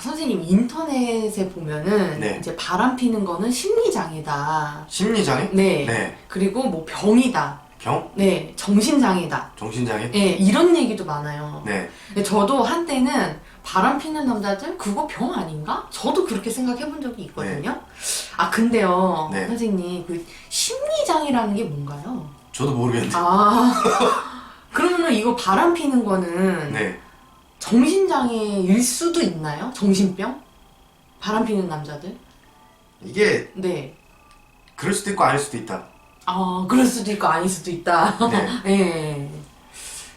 선생님 인터넷에 보면은 네. 이제 바람 피는 거는 심리장애다. 심리장애? 네. 네. 그리고 뭐 병이다. 병? 네. 정신장애다. 정신장애? 네. 이런 얘기도 많아요. 네. 근데 저도 한때는 바람 피는 남자들 그거 병 아닌가? 저도 그렇게 생각해 본 적이 있거든요. 아 근데요. 네. 선생님 그 심리장애라는 게 뭔가요? 저도 모르겠는데. 아 그러면은 이거 바람 피는 거는 네. 정신장애일 수도 있나요? 정신병? 바람 피는 남자들? 이게 네. 그럴 수도 있고 아닐 수도 있다. 아, 그럴 수도 있고 아닐 수도 있다. 네. 네.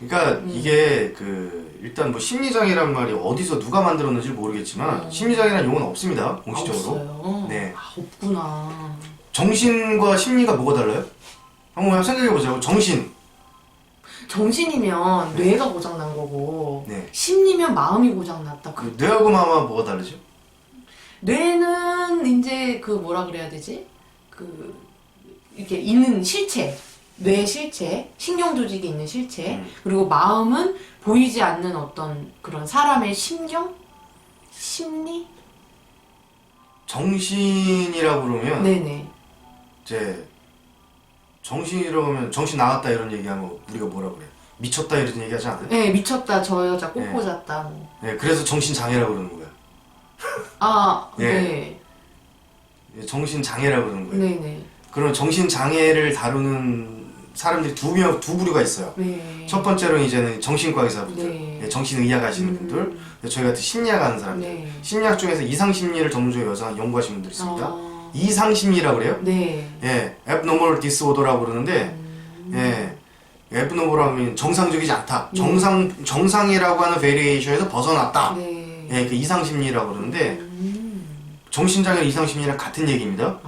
그러니까 이게 일단 뭐 심리장애란 말이 어디서 누가 만들었는지 모르겠지만 심리장애라는 용어는 없습니다. 공식적으로. 없어요. 네. 아, 없구나. 정신과 심리가 뭐가 달라요? 한번 생각해 보자고. 정신이면 뇌가 고장난 거고 네. 심리면 마음이 고장났다. 뇌하고 마음하고 뭐가 다르죠? 뇌는 이제 그 뭐라 그래야 되지? 이렇게 있는 실체. 뇌 실체, 신경 조직이 있는 실체, 그리고 마음은 보이지 않는 어떤 그런 사람의 심경? 심리? 정신이라고 그러면 네네. 이제 정신이라고 하면 정신 나갔다 이런 얘기하면 우리가 뭐라 그래? 미쳤다 이런 얘기 하지 않아요? 네, 미쳤다, 저 여자 꼭 네. 꽂았다. 뭐. 네, 그래서 정신장애라고 그러는 거야. 아, 네. 네. 정신장애라고 그러는 거예요. 네네. 그럼 정신장애를 다루는 사람들이 두 부류가 있어요. 네. 첫 번째로는 이제는 정신과 의사분들, 네. 네, 정신의학 하시는 분들, 저희 같은 심리학 하는 사람들, 네. 심리학 중에서 이상심리를 전문적으로 연구하시는 분들이 있습니다. 아, 이상심리라고 그래요. 네. 예, abnormal disorder라고 그러는데, 예, abnormal하면 정상적이지 않다. 정상이라고 하는 variation에서 벗어났다. 네. 예, 그 이상심리라고 그러는데, 정신장애랑 이상심리랑 같은 얘기입니다.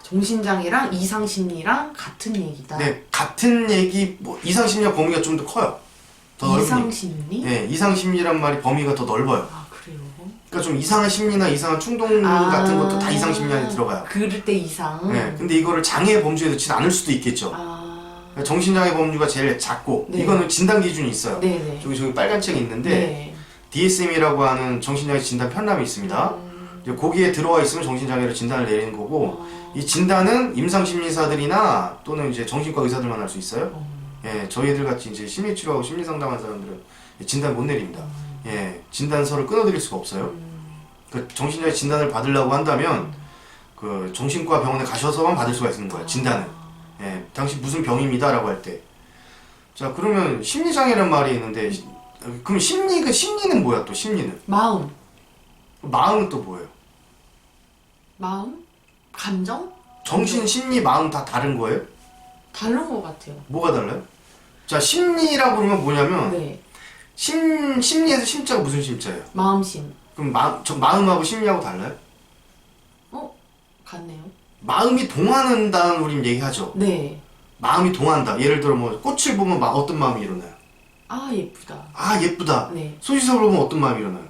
정신장애랑 이상심리랑 같은 얘기다. 네, 같은 얘기, 뭐, 이상심리와 범위가 좀 더 커요. 더 넓으니까. 이상심리? 예, 이상심리란 말이 범위가 더 넓어요. 아, 그래요? 그러니까 좀 이상한 심리나 이상한 충동 같은 것도 다 이상심리 안에 들어가요. 그럴 때 이상? 네, 근데 이거를 장애 범주에 넣지 않을 수도 있겠죠. 그러니까 정신장애 범주가 제일 작고, 네. 이거는 진단 기준이 있어요. 네네. 저기 빨간 책이 있는데, 네. DSM이라고 하는 정신장애 진단 편람이 있습니다. 이제 거기에 들어와 있으면 정신장애로 진단을 내리는 거고, 이 진단은 임상심리사들이나 또는 이제 정신과 의사들만 할 수 있어요. 예, 저희들 같이 이제 심리치료하고 심리상담하는 사람들은 진단 못 내립니다. 예, 진단서를 끊어드릴 수가 없어요. 그 정신장애 진단을 받으려고 한다면 그 정신과 병원에 가셔서만 받을 수가 있는 거예요. 진단은. 예, 당신 무슨 병입니다라고 할 때. 자, 그러면 심리장애란 말이 있는데, 그럼 심리는 뭐야 또 심리는? 마음. 마음은 또 뭐예요? 마음? 감정? 정신, 심리, 마음 다 다른 거예요? 다른 것 같아요. 뭐가 달라요? 자, 심리라고 그러면 뭐냐면, 네. 심리에서 심자가 무슨 심자예요? 마음심. 그럼 마음하고 심리하고 달라요? 같네요. 마음이 동하는다는 우린 얘기하죠. 네. 마음이 동한다. 예를 들어 뭐 꽃을 보면 어떤 마음이 일어나요? 아, 예쁘다. 아, 예쁘다. 네. 소지섭을 보면 어떤 마음이 일어나요?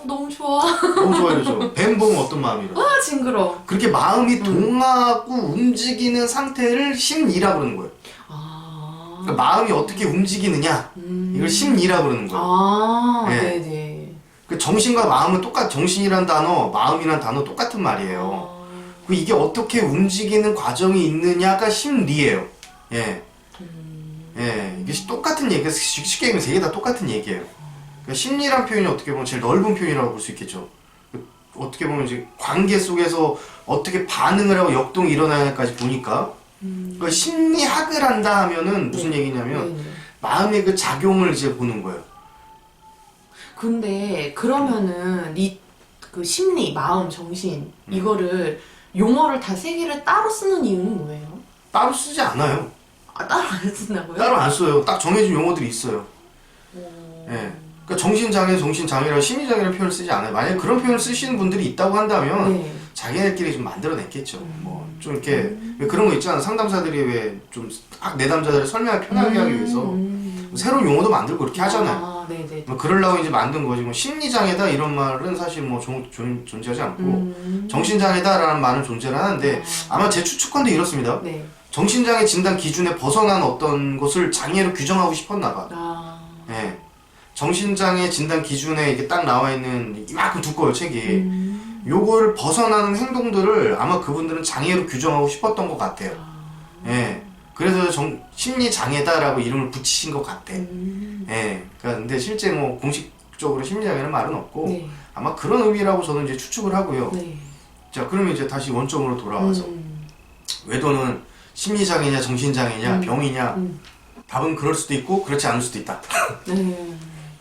너무 좋아. 너무 좋아요, 그죠? 뱀 보면 어떤 마음이 일어나요? 아, 징그러. 그렇게 마음이 동하고 움직이는 상태를 심리라 그러는 거예요. 아. 그러니까 마음이 어떻게 움직이느냐, 이걸 심리라 그러는 거예요. 아, 네. 네네. 그 정신과 마음은 정신이란 단어, 마음이란 단어 똑같은 말이에요. 그 이게 어떻게 움직이는 과정이 있느냐가 심리예요. 예. 예. 이게 똑같은 얘기가 쉽게 얘기하면 세 개 다 똑같은 얘기예요. 그러니까 심리란 표현이 어떻게 보면 제일 넓은 표현이라고 볼 수 있겠죠. 어떻게 보면 이제 관계 속에서 어떻게 반응을 하고 역동이 일어나냐까지 보니까 그러니까 심리학을 한다 하면은 무슨 얘기냐면 네네. 마음의 그 작용을 이제 보는 거예요. 근데 그러면은 그 심리, 마음, 정신 이거를 용어를 다 세 개를 따로 쓰는 이유는 뭐예요? 따로 쓰지 않아요. 아, 따로 안 쓴다고요? 따로 안 써요. 딱 정해진 용어들이 있어요. 예. 그러니까 정신장애랑 심리장애라는 표현을 쓰지 않아요. 만약에 그런 표현을 쓰시는 분들이 있다고 한다면 네. 자기네끼리 좀 만들어냈겠죠. 뭐 좀 이렇게 왜 그런 거 있잖아. 상담사들이 왜 좀 내담자들을 설명하기 편하게 하기 위해서 새로운 용어도 만들고 그렇게 하잖아요. 아, 네네. 뭐 그러려고 이제 만든 거지. 뭐 심리장애다 이런 말은 사실 뭐 존재하지 않고 정신장애다라는 말은 존재를 하는데 아마 제 추측컨대 이렇습니다. 네. 정신장애 진단 기준에 벗어난 어떤 것을 장애로 규정하고 싶었나 봐. 아. 예. 정신장애 진단 기준에 이게 딱 나와 있는 이만큼 두꺼워요, 책이. 요거를 벗어나는 행동들을 아마 그분들은 장애로 규정하고 싶었던 것 같아요. 예. 그래서 심리 장애다라고 이름을 붙이신 것 같아. 예. 그러니까 근데 실제 뭐 공식적으로 심리 장애는 말은 없고 네. 아마 그런 의미라고 저는 이제 추측을 하고요. 네. 자, 그러면 이제 다시 원점으로 돌아와서 외도는 심리 장애냐 정신 장애냐 병이냐 답은 그럴 수도 있고 그렇지 않을 수도 있다. 네.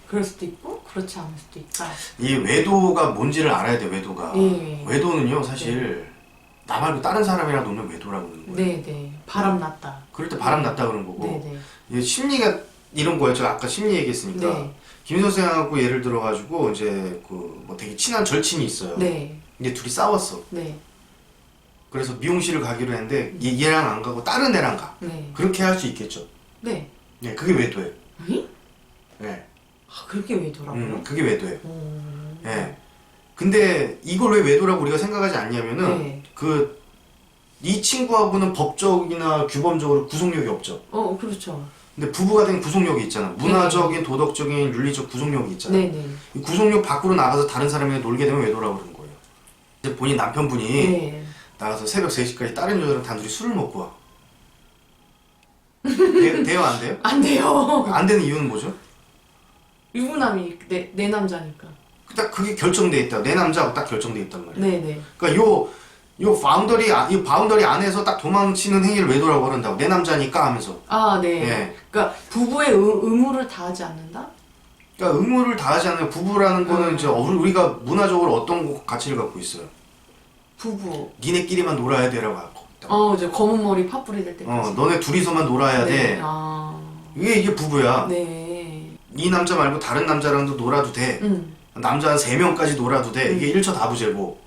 그럴 수도 있고 그렇지 않을 수도 있다. 이 외도가 뭔지를 알아야 돼. 외도가. 예. 외도는요 사실 나 말고 다른 사람이랑 놀면 외도라고 그러는 거예요. 네네. 바람 났다. 그럴 때 바람 났다 그런 거고 네네. 이게 심리가 이런 거예요. 제가 아까 심리 얘기했으니까 네. 김 선생하고 예를 들어가지고 이제 그 뭐 되게 친한 절친이 있어요. 네. 근데 둘이 싸웠어. 네. 그래서 미용실을 가기로 했는데 얘랑 안 가고 다른 애랑 가. 네. 그렇게 할 수 있겠죠. 네. 네, 그게 외도예요. 응? 네, 아, 그렇게 외도라고요? 그게 외도예요. 네. 근데 이걸 왜 외도라고 우리가 생각하지 않냐면은 네. 이 친구하고는 법적이나 규범적으로 구속력이 없죠. 그렇죠. 근데 부부가 된 구속력이 있잖아. 문화적인, 도덕적인, 윤리적 구속력이 있잖아. 네네. 이 구속력 밖으로 나가서 다른 사람이랑 놀게 되면 외도라고 그러는 거예요. 이제 본인 남편분이 네. 나가서 새벽 3시까지 다른 여자랑 단둘이 술을 먹고 와. 돼요, 안 돼요? 안 돼요. 안 되는 이유는 뭐죠? 유부남이 내 남자니까. 딱 그게 결정돼 있다. 내 남자하고 딱 결정돼 있단 말이야. 네네. 그러니까 이 바운더리 안에서 딱 도망치는 행위를 외도라고 그런다고. 내 남자니까 하면서. 아, 네. 예. 그러니까 부부의 의무를 다하지 않는다? 그러니까 의무를 다하지 않는 부부라는 거는 이제 우리가 문화적으로 어떤 가치를 갖고 있어요. 부부. 니네끼리만 놀아야 돼라고 하고. 이제 검은 머리 팥불이 될 때까지. 너네 둘이서만 놀아야 네. 돼. 이게 부부야. 네. 이 남자 말고 다른 남자랑도 놀아도 돼. 남자 한 3명까지 놀아도 돼. 이게 일처다부제고.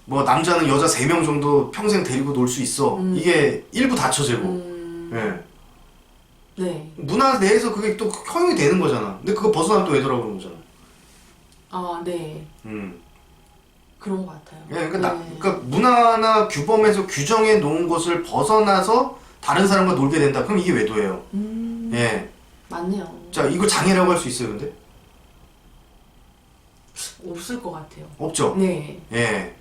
뭐 남자는 여자 3명 정도 평생 데리고 놀 수 있어. 이게 일부 다처제고. 예. 네. 문화 내에서 그게 또 허용이 되는 거잖아. 근데 그거 벗어나면 또 외도라고 그러는 거잖아. 아, 네. 그런 것 같아요. 예, 그러니까 문화나 규범에서 규정해 놓은 것을 벗어나서 다른 사람과 놀게 된다. 그럼 이게 외도예요. 예. 맞네요. 자, 이거 장애라고 할 수 있어요, 근데? 없을 것 같아요. 없죠? 네. 예.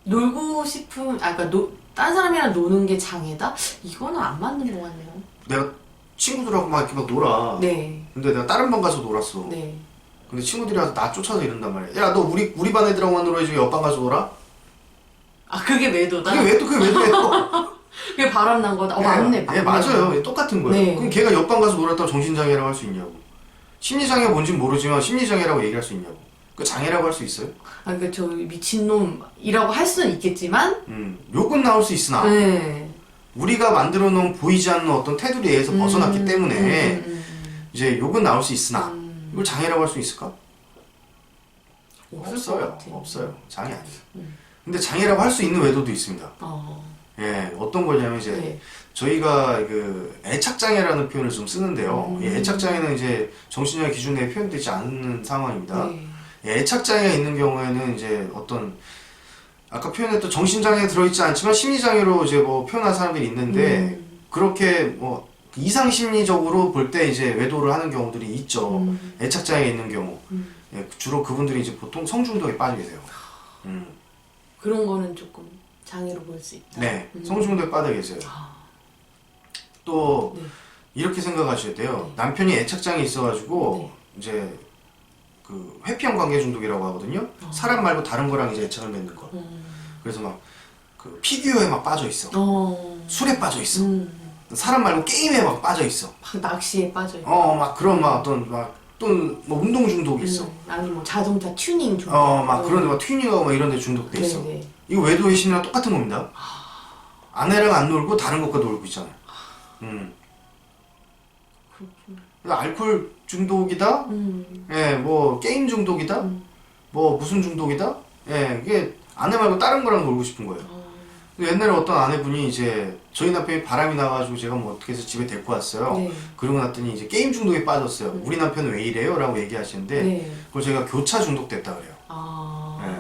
놀고 싶은, 그러니까 딴 사람이랑 노는 게 장애다? 이거는 안 맞는 것 같네요. 내가 친구들하고 막 이렇게 막 놀아. 네. 근데 내가 다른 반 가서 놀았어. 네. 근데 친구들이 와서 나 쫓아서 이런단 말이야. 야, 너 우리 반 애들하고만 놀아야지 왜 옆반 가서 놀아? 아, 그게 외도다? 그게 외도예요. 그게 바람 난 거다? 맞네. 예, 맞아요. 똑같은 거예요. 네. 그럼 걔가 옆반 가서 놀았다고 정신장애라고 할 수 있냐고. 심리장애가 뭔진 모르지만 심리장애라고 얘기할 수 있냐고. 그 장애라고 할 수 있어요? 그러니까 저 미친놈이라고 할 수는 있겠지만 욕은 나올 수 있으나 네. 우리가 만들어 놓은 보이지 않는 어떤 테두리에서 벗어났기 때문에 이제 욕은 나올 수 있으나 이걸 장애라고 할 수 있을까? 없어요. 장애 아니에요. 근데 장애라고 할 수 있는 외도도 있습니다. 예, 어떤 거냐면 이제 네. 저희가 그 애착장애라는 표현을 좀 쓰는데요. 이 애착장애는 이제 정신장애 기준에 표현되지 않는 상황입니다. 네. 애착장애가 있는 경우에는 이제 어떤 아까 표현했던 정신장애 들어있지 않지만 심리장애로 이제 뭐 표현한 사람들이 있는데 그렇게 뭐 이상 심리적으로 볼 때 이제 외도를 하는 경우들이 있죠. 애착장애가 있는 경우. 예, 주로 그분들이 이제 보통 성중독에 빠져 계세요. 그런 거는 조금 장애로 볼 수 있다. 네, 성중독에 빠져 계세요. 또 네. 이렇게 생각하셔야 돼요. 네. 남편이 애착장애 있어가지고 네. 이제 그 회피형 관계 중독이라고 하거든요. 사람 말고 다른 거랑 이제 애착을 맺는 거. 그래서 막 그 피규어에 막 빠져 있어. 술에 빠져 있어. 사람 말고 게임에 막 빠져 있어. 막 낚시에 빠져 있고. 막 그런 막 어떤 막 또는 뭐 운동 중독이 있어. 아니 뭐 자동차 튜닝 중독. 막 그런 데 막 튜닝하고 막 이런 데 중독돼 있어. 네네. 이거 외도의 심리랑 똑같은 겁니다. 아내랑 안 놀고 다른 것과 놀고 있잖아요. 그렇구나. 알코올 중독이다. 예, 뭐 게임 중독이다. 뭐 무슨 중독이다. 예, 이게 아내 말고 다른 거랑 놀고 싶은 거예요. 근데 옛날에 어떤 아내분이 이제 저희 남편이 바람이 나가지고 제가 뭐 어떻게 해서 집에 데리고 왔어요. 네. 그러고 났더니 이제 게임 중독에 빠졌어요. 우리 남편은 왜 이래요? 라고 얘기하시는데 네. 그걸 제가 교차 중독됐다 그래요. 네. 네.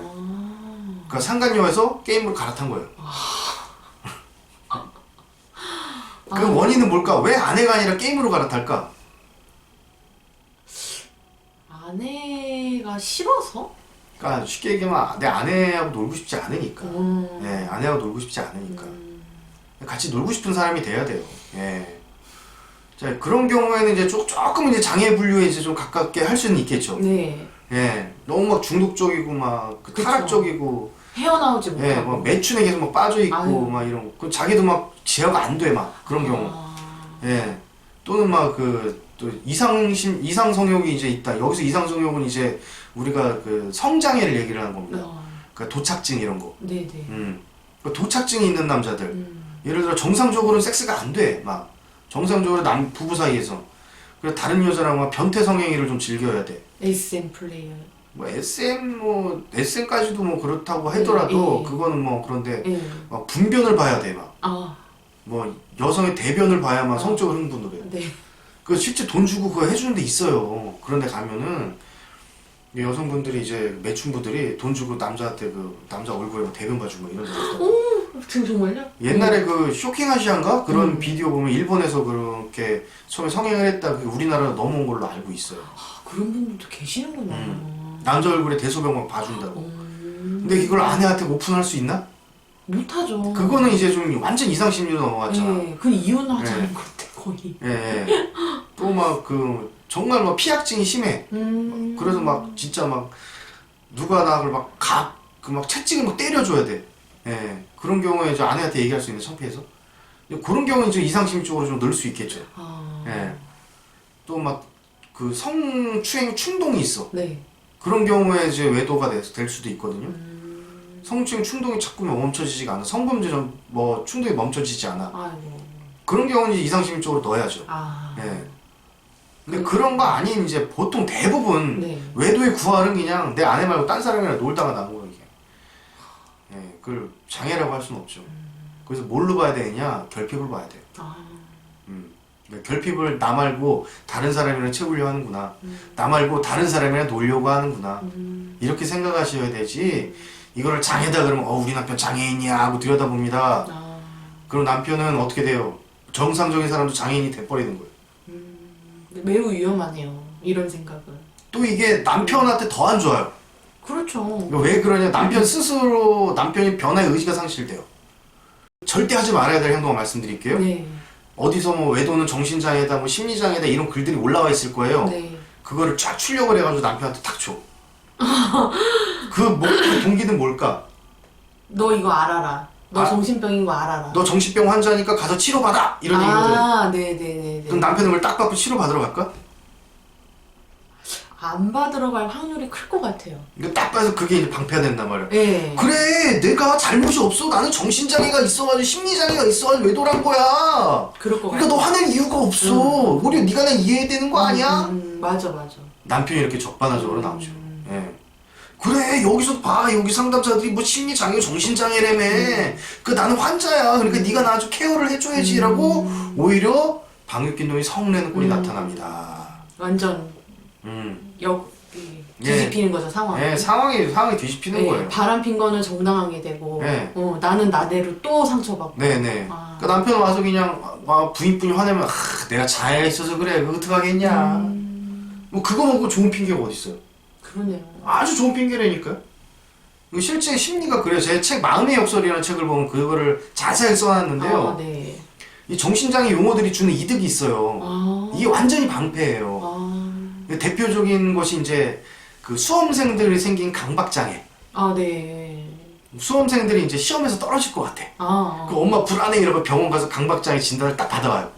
그러니까 상간녀에서 게임으로 갈아탄 거예요. 그 원인은 뭘까? 왜 아내가 아니라 게임으로 갈아탈까? 아내가 싫어서? 그러니까 쉽게 얘기하면 내 아내하고 놀고 싶지 않으니까. 예, 아내하고 놀고 싶지 않으니까. 같이 놀고 싶은 사람이 돼야 돼요. 예. 자, 그런 경우에는 이제 조금 이제 장애 분류에 이제 좀 가깝게 할 수는 있겠죠. 네. 예. 너무 막 중독적이고 막 그쵸. 타락적이고. 헤어나오지 예, 못하고. 막 매춘에 계속 막 빠져 있고 아유. 막 이런 거. 그 자기도 막 제어가 안 돼 막 그런 경우. 예. 또는 막 또 이상 성욕이 이제 있다. 여기서 이상 성욕은 이제 우리가 그 성장애를 얘기를 하는 겁니다. 그러니까 도착증 이런 거. 네네. 그 도착증이 있는 남자들. 예를 들어 정상적으로는 섹스가 안 돼. 막 정상적으로 부부 사이에서. 그래서 다른 여자랑 막 변태 성행위를 좀 즐겨야 돼. SM 플레이어. 뭐 SM까지도 뭐 그렇다고 하더라도 예. 그거는 뭐 그런데 예. 막 분변을 봐야 돼 막. 아, 뭐 여성의 대변을 봐야만 성적으로 흥분을 해. 네. 그 실제 돈 주고 그거 해주는 데 있어요. 그런데 가면은 여성분들이 이제 매춘부들이 돈 주고 남자한테 그 남자 얼굴에 뭐 대변 봐주고 뭐 이런 데 있어요. 오, 지금 정말요? 옛날에 그 쇼킹아시아인가 그런 비디오 보면 일본에서 그렇게 처음에 성행을 했다. 그게 우리나라로 넘어온 걸로 알고 있어요. 아, 그런 분들도 계시는구나. 남자 얼굴에 대소변 막 봐준다고. 근데 이걸 아내한테 오픈할 수 있나? 못하죠. 그거는 이제 좀 완전 이상 심리로 넘어갔잖아. 예, 그건 이혼하자는 예. 것 같아, 거의. 예. 또 막 그 정말 막 피약증이 심해. 그래서 막 진짜 막 누가 나를 막 채찍을 막 때려줘야 돼. 예. 그런 경우에 이제 아내한테 얘기할 수 있는 창피해서. 그런 경우는 이제 이상심적으로 좀 늘 수 있겠죠. 아, 예. 또 막 그 성추행 충동이 있어. 네. 그런 경우에 이제 외도가 될 수도 있거든요. 성추행 충동이 자꾸 멈춰지지가 않아. 성범죄 뭐 충동이 멈춰지지 않아. 아이고. 그런 경우는 이제 이상심적으로 넣어야죠. 아. 예. 근데 그런 거 아닌 이제 보통 대부분 네. 외도의 구할은 그냥 내 아내 말고 딴 사람이랑 놀다가 나온 거예요, 이게. 예, 그걸 장애라고 할 수는 없죠. 그래서 뭘로 봐야 되느냐? 결핍을 봐야 돼요. 아. 그러니까 결핍을 나 말고 다른 사람이랑 채우려 하는구나. 나 말고 다른 사람이랑 놀려고 하는구나. 이렇게 생각하셔야 되지. 이거를 장애다 그러면 우리 남편 장애인이야 하고 들여다봅니다. 아. 그럼 남편은 어떻게 돼요? 정상적인 사람도 장애인이 돼버리는 거예요. 매우 위험하네요. 이런 생각은. 또 이게 남편한테 더 안 좋아요. 그렇죠. 왜 그러냐? 남편 스스로 남편이 변화의 의지가 상실돼요. 절대 하지 말아야 될 행동을 말씀드릴게요. 네. 어디서 뭐 외도는 정신장애다, 뭐 심리장애다 이런 글들이 올라와 있을 거예요. 네. 그거를 쫙 출력을 해가지고 남편한테 탁 줘. 그 동기는 뭘까? 너 이거 알아라. 너 정신병인 거 알아라. 너 정신병 환자니까 가서 치료받아! 이런 얘기거든. 아, 네네네. 그럼 남편은 그걸 딱 받고 치료받으러 갈까? 안 받으러 갈 확률이 클 것 같아요. 이거 딱 봐서 그게 이제 방패가 된단 말이야. 네. 그래, 내가 잘못이 없어. 나는 정신장애가 있어가지고 심리장애가 있어가지고 외도란 거야. 그럴 것 그러니까 같아요. 너 화낼 이유가 없어. 오히려 네가 나 이해해야 되는 거 아니야? 맞아. 남편이 이렇게 적반하적으로 나오죠. 예. 그래, 여기서 봐. 여기 상담자들이 뭐 심리장애, 정신장애라며. 그 나는 환자야. 그러니까 네가 나 아주 케어를 해줘야지라고 오히려 방귀낀 놈이 성내는 꼴이 나타납니다. 완전 뒤집히는 거죠, 상황. 예, 상황이 뒤집히는 거예요. 바람 핀 거는 정당하게 되고, 네. 나는 나대로 또 상처받고. 네네. 아. 그러니까 남편 와서 그냥 부인분이 화내면 내가 잘 있어서 그래. 그거 어떡하겠냐. 뭐 그거 먹고 좋은 핑계가 어딨어요. 그러네요. 아주 좋은 핑계라니까요. 이거 실제 심리가 그래요. 제 책 마음의 역설이라는 책을 보면 그거를 자세히 써놨는데요. 아, 네. 이 정신장애 용어들이 주는 이득이 있어요. 아. 이게 완전히 방패예요. 아. 대표적인 것이 이제 그 수험생들이 생긴 강박장애. 아, 네. 수험생들이 이제 시험에서 떨어질 것 같아. 아. 그 엄마 불안해 이러고 병원 가서 강박장애 진단을 딱 받아와요.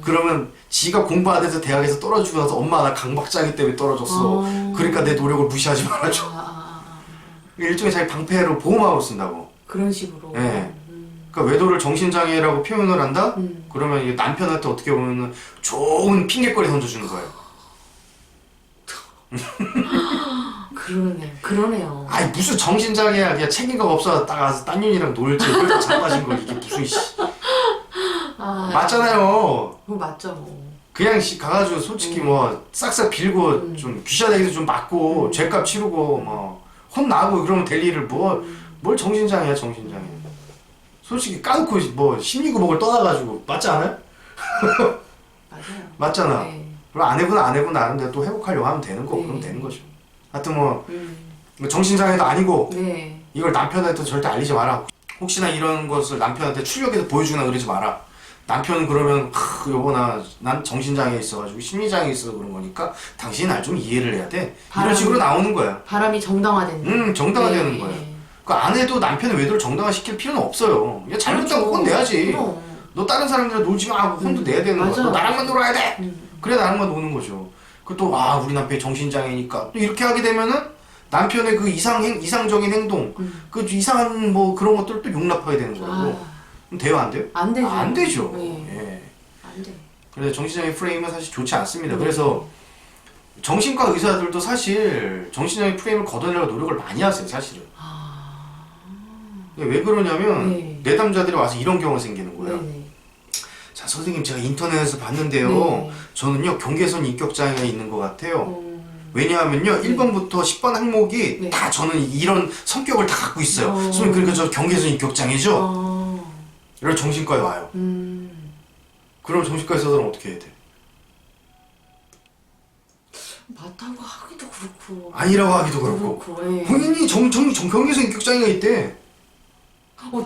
그러면 지가 공부 안 해서 대학에서 떨어지고 나서 엄마 나 강박장애 때문에 떨어졌어. 그러니까 내 노력을 무시하지 말아줘. 일종의 자기 방패로 보호막으로 쓴다고. 그런 식으로. 네. 그러니까 외도를 정신장애라고 표현을 한다? 그러면 이게 남편한테 어떻게 보면 좋은 핑계거리 던져주는 거예요. 그러네요. 아이 무슨 정신장애야. 그냥 책임감 없어. 딱 가서 딴 년이랑 놀지. 그래서 자빠진 거 이게 무슨 맞잖아요. 그거 맞죠. 그냥 가가지고 솔직히 뭐 싹싹 빌고 좀 귀샤대기도 좀 맞고 죄값 치르고 뭐 혼나고 그러면 될 일을 뭘 정신장애야 정신장애. 솔직히 까놓고 뭐 심리구멍을 떠나가지고 맞지 않아요? 맞아요. 맞잖아. 네. 그럼 안 해본 나름대로 또 회복하려고 하면 되는 거고 그럼 되는 거죠. 하여튼 뭐 정신장애도 아니고 네. 이걸 남편한테 절대 알리지 마라. 혹시나 이런 것을 남편한테 출력해서 보여주거나 그러지 마라. 남편은 그러면 여보 난 정신장애 있어가지고 심리장애 있어서 그런 거니까 당신이 날 좀 이해를 해야 돼. 이런 식으로 나오는 거야. 바람이 정당화된다. 정당화되는 네. 거야. 그 아내도 남편의 외도를 정당화시킬 필요는 없어요. 그냥 잘못한 거 혼내야지. 그럼. 너 다른 사람들이랑 놀지 마 하고 혼도 내야 되는 거야. 맞아. 너 나랑만 놀아야 돼. 그래 나랑만 노는 거죠. 그 또 우리 남편이 정신장애니까 또 이렇게 하게 되면은 남편의 그 이상적인 행동, 그 이상한 뭐 그런 것들을 또 용납하게 되는 거고. 그럼 돼요 안 돼요? 안 되죠. 안 되죠. 네. 예. 안 돼. 그래서 정신장애 프레임은 사실 좋지 않습니다. 그래서 정신과 의사들도 사실 정신장애 프레임을 걷어내려고 노력을 많이 하세요, 사실은. 왜 그러냐면 네. 내담자들이 와서 이런 경우가 생기는 거예요. 네네. 자 선생님 제가 인터넷에서 봤는데요. 네. 저는요 경계선 인격장애가 있는 것 같아요. 왜냐하면요 1번부터 10번 항목이 네. 다 저는 이런 성격을 다 갖고 있어요. 어. 선생님 그러니까 저 경계선 인격장애죠? 이런 정신과에 와요. 그럼 정신과 의사들은 어떻게 해야 돼? 맞다고 하기도 그렇고. 아니라고 하기도 그렇고. 예. 본인이 경계선 인격장애가 있대.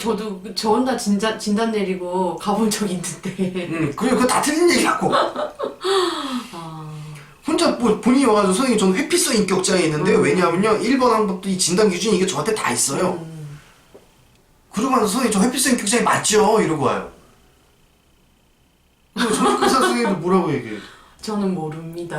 저도 저 혼자 진단 내리고 가본 적 있는데. 그거 다 틀린 얘기라고. 혼자 뭐 본인이 와가지고 선생님 저는 회피성 인격장애 있는데 왜냐하면요 1번 항목도 이 진단 기준이 이게 저한테 다 있어요. 그러고 나서 선생님 저 회피성 인격장애 맞죠? 이러고 와요. 근데 정신과 의사 선생님들 뭐라고 얘기해? 저는 모릅니다.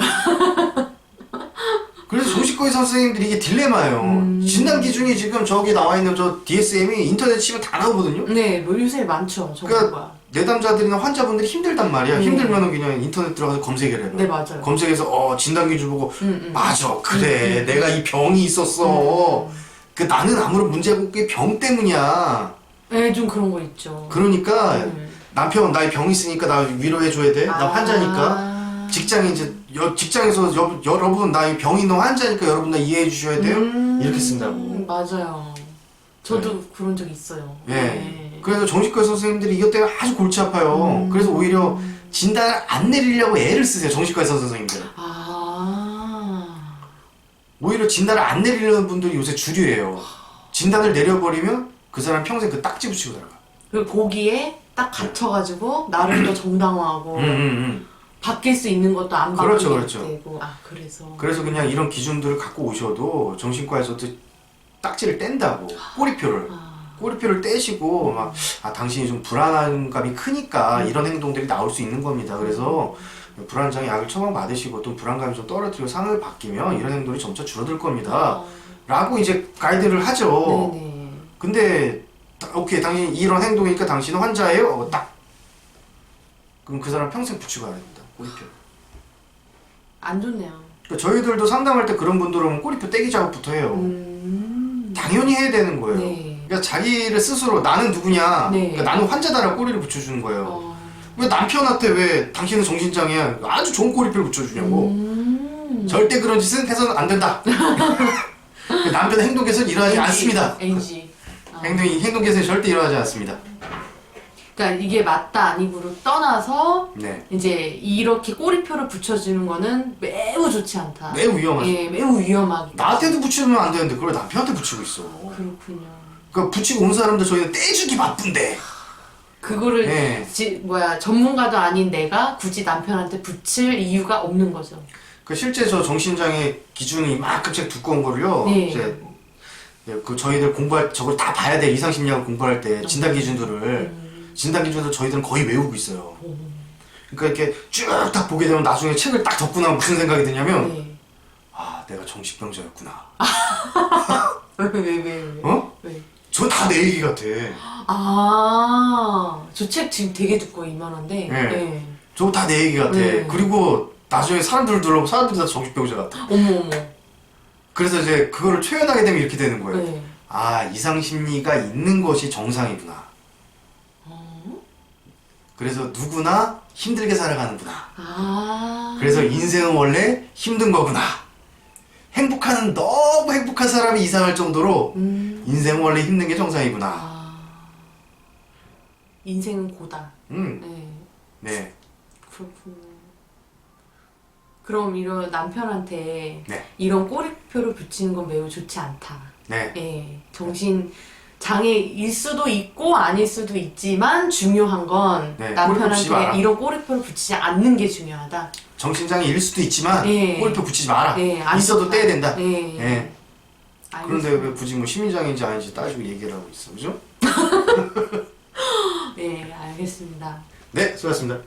그래서 정신과 의사 선생님들이 이게 딜레마예요. 진단 기준이 지금 저기 나와 있는 저 DSM이 인터넷 치면 다 나오거든요. 네, 뭐 요새 많죠. 그러니까 내담자들이나 환자분들이 힘들단 말이야. 힘들면 그냥 인터넷 들어가서 검색을 해봐. 네, 맞아요. 검색해서 진단 기준 보고 맞아 그래 내가 이 병이 있었어. 그 나는 아무런 문제가 없고 병 때문이야. 네, 좀 그런 거 있죠. 그러니까 남편 나 이 병 있으니까 나 위로해 줘야 돼. 나 환자니까. 직장에 이제 직장에서 여러분 나 이 병 있는 환자니까 여러분 나 이해해 주셔야 돼요. 이렇게 쓴다고. 맞아요. 저도 그런 적 있어요. 예. 네. 그래서 정신과 선생님들이 이것 때문에 아주 골치 아파요. 그래서 오히려 진단을 안 내리려고 애를 쓰세요. 정신과 의사 선생님들. 오히려 진단을 안 내리려는 분들이 요새 주류예요. 진단을 내려버리면 그 사람 평생 그 딱지 붙이고 살아가. 그 거기에 딱 갇혀가지고 나를 더 정당화하고 바뀔 수 있는 것도 안 그렇죠, 바뀌게 그렇죠. 되고. 그래서 그냥 이런 기준들을 갖고 오셔도 정신과에서도 딱지를 뗀다고. 꼬리표를 떼시고 막 당신이 좀 불안한 감이 크니까 이런 행동들이 나올 수 있는 겁니다. 그래서 불안장애 약을 처방 받으시고 또 불안감이 좀 떨어뜨리고 상을 바뀌면 이런 행동이 점차 줄어들 겁니다. 라고 이제 가이드를 하죠. 네네. 근데 오케이 당신 이런 행동이니까 당신은 환자예요? 딱 그럼 그 사람 평생 붙이고 가야 됩니다. 꼬리표. 안 좋네요. 그러니까 저희들도 상담할 때 그런 분들 오면 꼬리표 떼기 작업부터 해요. 당연히 해야 되는 거예요. 네. 그러니까 자기를 스스로 나는 누구냐, 네. 그러니까 나는 환자다라고 꼬리를 붙여주는 거예요. 왜 남편한테 왜 당신은 정신장애야 아주 좋은 꼬리표를 붙여주냐고. 절대 그런 짓은 해서는 안 된다. 남편의 행동 개선이 일어나지 않습니다. NG. 행동 개선이 절대 일어나지 않습니다. 그러니까 이게 맞다 아니고를 떠나서 네. 이제 이렇게 꼬리표를 붙여주는 거는 매우 좋지 않다. 매우 위험하죠. 예, 매우 위험하기. 나한테도 붙이면 안 되는데 그걸 남편한테 붙이고 있어. 그렇군요. 그러니까 붙이고 온 사람들 저희는 떼주기 바쁜데. 그거를 네. 전문가도 아닌 내가 굳이 남편한테 붙일 이유가 없는 거죠. 그 실제 저 정신장애 기준이 이만큼씩 두꺼운 거를요. 네. 이제 그 저희들 공부할 저걸 다 봐야 돼. 이상심리학 공부할 때 진단 기준들을 저희들은 거의 외우고 있어요. 그러니까 이렇게 쭉 딱 보게 되면 나중에 책을 딱 덮고 나면 무슨 생각이 드냐면 네. 내가 정신병자였구나. 왜? 어? 왜? 저 다 내 얘기 같아. 저 책 지금 되게 두꺼워 이만한데. 네. 네. 저거 다 내 얘기 같아. 네. 그리고 나중에 사람들을 둘러보면 사람들이 다 정신병자 같아. 어머. 그래서 이제 그거를 표현하게 되면 이렇게 되는 거예요. 네. 이상심리가 있는 것이 정상이구나. 그래서 누구나 힘들게 살아가는구나. 그래서 인생은 원래 힘든 거구나. 너무 행복한 사람이 이상할 정도로 인생은 원래 힘든 게 정상이구나. 인생은 고다. 네. 네. 그렇군요. 그럼 이런 남편한테 네. 이런 꼬리표를 붙이는 건 매우 좋지 않다. 네. 예, 정신 장애일 수도 있고 아닐 수도 있지만 중요한 건 네, 꼬리표 붙이지 마라. 남편한테 이런 꼬리표를 붙이지 않는 게 중요하다. 정신장애일 수도 있지만 네. 꼬리표 붙이지 마라. 네, 안 있어도 좋다. 떼야 된다. 네. 네. 그런데 알겠습니다. 왜 굳이 뭐 시민장애인지 아닌지 따지고 얘기를 하고 있어, 그죠? 네, 알겠습니다. 네, 수고하셨습니다.